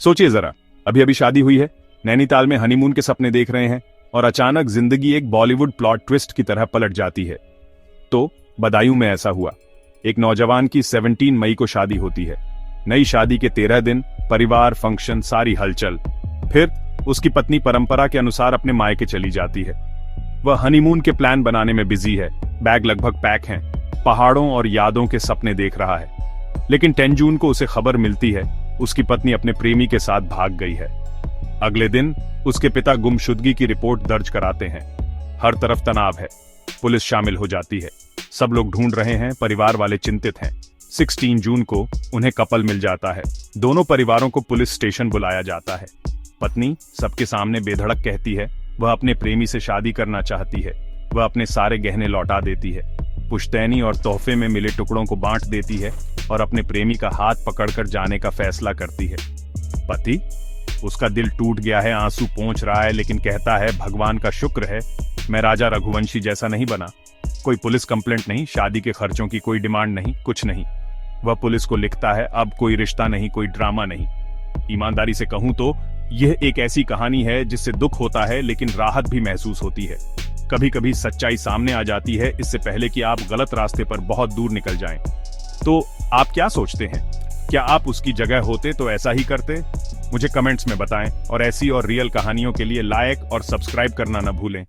सोचिए जरा, अभी अभी शादी हुई है, नैनीताल में हनीमून के सपने देख रहे हैं और अचानक जिंदगी एक बॉलीवुड प्लॉट ट्विस्ट की तरह पलट जाती है। तो बदायूं में ऐसा हुआ। एक नौजवान की 17 मई को शादी होती है। नई शादी के 13 दिन परिवार, फंक्शन, सारी हलचल। फिर उसकी पत्नी परंपरा के अनुसार अपने मायके चली जाती है। वह हनीमून के प्लान बनाने में बिजी है, बैग लगभग पैक हैं, पहाड़ों और यादों के सपने देख रहा है। लेकिन 10 जून को उसे खबर मिलती है, उसकी पत्नी अपने प्रेमी के साथ भाग गई है। अगले दिन उसके पिता गुमशुदगी की रिपोर्ट दर्ज कराते हैं। हर तरफ तनाव है, पुलिस शामिल हो जाती है, सब लोग ढूंढ रहे हैं, परिवार वाले चिंतित हैं। 16 जून को उन्हें कपल मिल जाता है। दोनों परिवारों को पुलिस स्टेशन बुलाया जाता है। पत्नी सबके सामने बेधड़क कहती है वह अपने प्रेमी से शादी करना चाहती है। वह अपने सारे गहने लौटा देती है, पुश्तैनी और तोहफे में मिले टुकड़ों को बांट देती है और अपने प्रेमी का हाथ पकड़कर जाने का फैसला करती है। पति, उसका दिल टूट गया है, आंसू पोंछ रहा है, लेकिन कहता है भगवान का शुक्र है मैं राजा रघुवंशी जैसा नहीं बना। कोई पुलिस कंप्लेंट नहीं, शादी के खर्चों की कोई डिमांड नहीं, कुछ नहीं। वह पुलिस को लिखता है अब कोई रिश्ता नहीं, कोई ड्रामा नहीं। ईमानदारी से कहूं तो यह एक ऐसी कहानी है जिससे दुख होता है लेकिन राहत भी महसूस होती है। कभी कभी सच्चाई सामने आ जाती है इससे पहले कि आप गलत रास्ते पर बहुत दूर निकल जाएं। तो आप क्या सोचते हैं? क्या आप उसकी जगह होते तो ऐसा ही करते? मुझे कमेंट्स में बताएं और ऐसी और रियल कहानियों के लिए लाइक और सब्सक्राइब करना न भूलें।